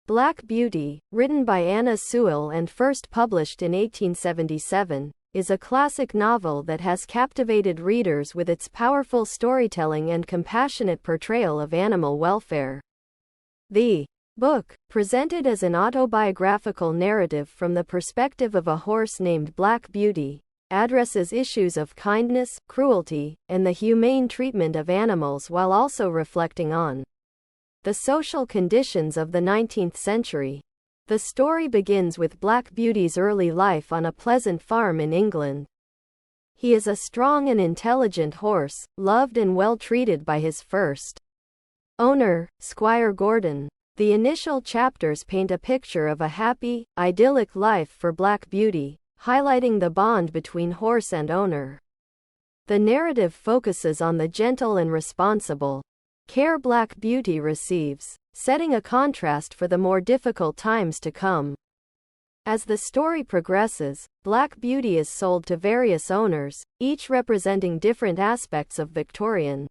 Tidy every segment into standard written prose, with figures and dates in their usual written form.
Black Beauty, written by Anna Sewell and first published in 1877, is a classic novel that has captivated readers with its powerful storytelling and compassionate portrayal of animal welfare. The book, presented as an autobiographical narrative from the perspective of a horse named Black Beauty, addresses issues of kindness, cruelty, and the humane treatment of animals while also reflecting on the social conditions of the 19th century. The story begins with Black Beauty's early life on a pleasant farm in England. He is a strong and intelligent horse, loved and well treated by his first owner, Squire Gordon. The initial chapters paint a picture of a happy, idyllic life for Black Beauty, highlighting the bond between horse and owner. The narrative focuses on the gentle and responsible care Black Beauty receives, setting a contrast for the more difficult times to come. As the story progresses, Black Beauty is sold to various owners, each representing different aspects of Victorian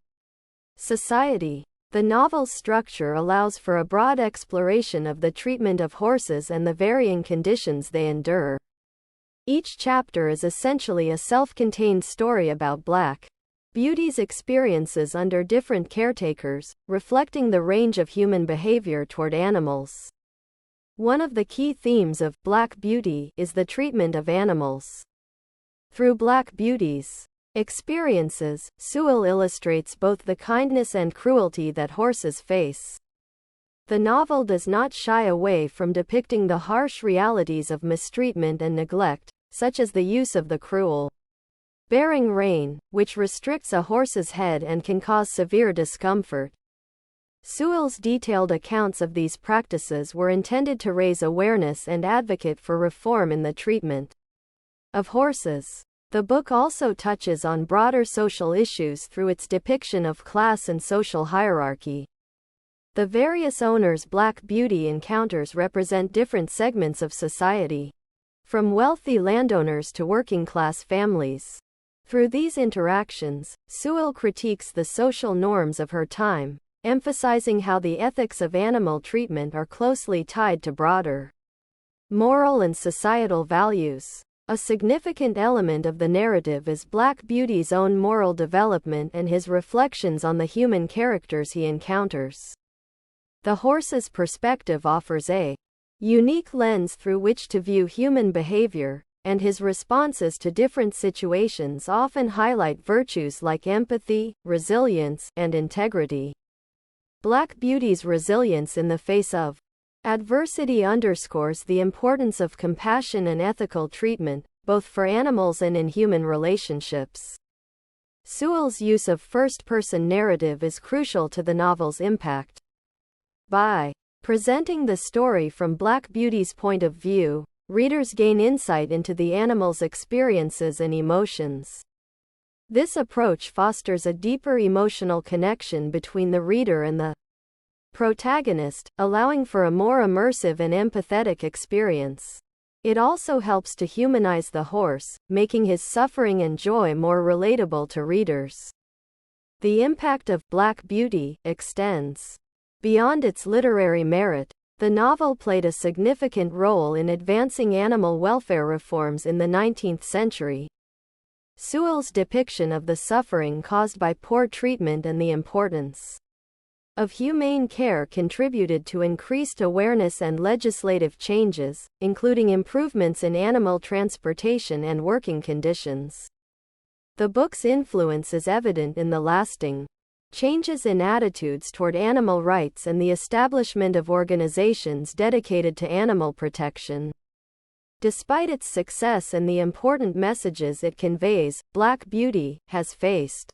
society. The novel's structure allows for a broad exploration of the treatment of horses and the varying conditions they endure. Each chapter is essentially a self-contained story about Black Beauty's experiences under different caretakers, reflecting the range of human behavior toward animals. One of the key themes of Black Beauty is the treatment of animals. Through Black Beauty's experiences, Sewell illustrates both the kindness and cruelty that horses face. The novel does not shy away from depicting the harsh realities of mistreatment and neglect, such as the use of the cruel bearing rein, which restricts a horse's head and can cause severe discomfort. Sewell's detailed accounts of these practices were intended to raise awareness and advocate for reform in the treatment of horses. The book also touches on broader social issues through its depiction of class and social hierarchy. The various owners Black Beauty encounters represent different segments of society, from wealthy landowners to working-class families. Through these interactions, Sewell critiques the social norms of her time, emphasizing how the ethics of animal treatment are closely tied to broader moral and societal values. A significant element of the narrative is Black Beauty's own moral development and his reflections on the human characters he encounters. The horse's perspective offers a unique lens through which to view human behavior, and his responses to different situations often highlight virtues like empathy, resilience, and integrity. Black Beauty's resilience in the face of adversity underscores the importance of compassion and ethical treatment, both for animals and in human relationships. Sewell's use of first-person narrative is crucial to the novel's impact. By presenting the story from Black Beauty's point of view, readers gain insight into the animal's experiences and emotions. This approach fosters a deeper emotional connection between the reader and the protagonist, allowing for a more immersive and empathetic experience. It also helps to humanize the horse, making his suffering and joy more relatable to readers. The impact of Black Beauty extends beyond its literary merit. The novel played a significant role in advancing animal welfare reforms in the 19th century. Sewell's depiction of the suffering caused by poor treatment and the importance of humane care contributed to increased awareness and legislative changes, including improvements in animal transportation and working conditions. The book's influence is evident in the lasting changes in attitudes toward animal rights and the establishment of organizations dedicated to animal protection. Despite its success and the important messages it conveys, Black Beauty has faced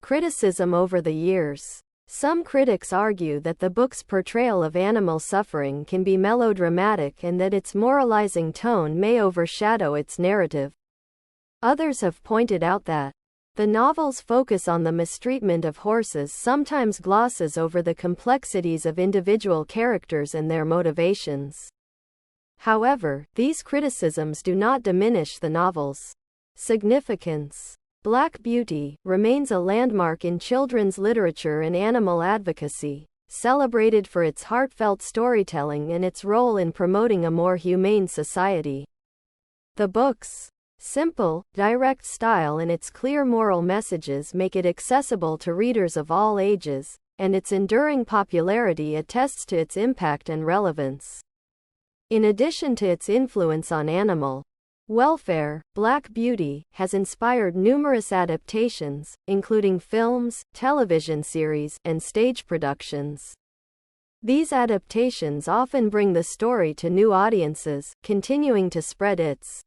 criticism over the years. Some critics argue that the book's portrayal of animal suffering can be melodramatic and that its moralizing tone may overshadow its narrative. Others have pointed out that the novel's focus on the mistreatment of horses sometimes glosses over the complexities of individual characters and their motivations. However, these criticisms do not diminish the novel's significance. Black Beauty remains a landmark in children's literature and animal advocacy, celebrated for its heartfelt storytelling and its role in promoting a more humane society. The book's simple, direct style and its clear moral messages make it accessible to readers of all ages, and its enduring popularity attests to its impact and relevance. In addition to its influence on animal welfare, Black Beauty has inspired numerous adaptations, including films, television series, and stage productions. These adaptations often bring the story to new audiences, continuing to spread its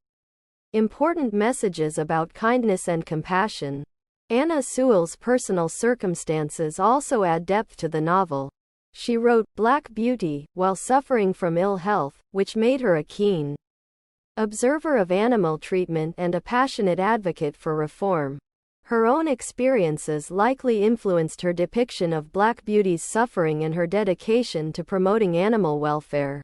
important messages about kindness and compassion. Anna Sewell's personal circumstances also add depth to the novel. She wrote Black Beauty while suffering from ill health, which made her a keen observer of animal treatment and a passionate advocate for reform. Her own experiences likely influenced her depiction of Black Beauty's suffering and her dedication to promoting animal welfare.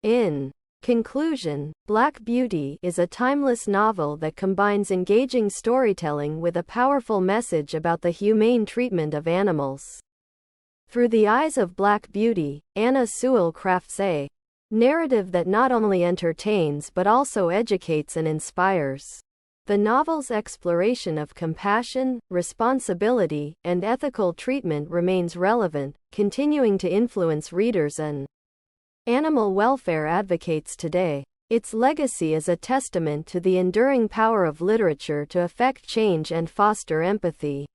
In conclusion, Black Beauty is a timeless novel that combines engaging storytelling with a powerful message about the humane treatment of animals. Through the eyes of Black Beauty, Anna Sewell crafts a narrative that not only entertains but also educates and inspires. The novel's exploration of compassion, responsibility, and ethical treatment remains relevant, continuing to influence readers and animal welfare advocates today. Its legacy is a testament to the enduring power of literature to effect change and foster empathy.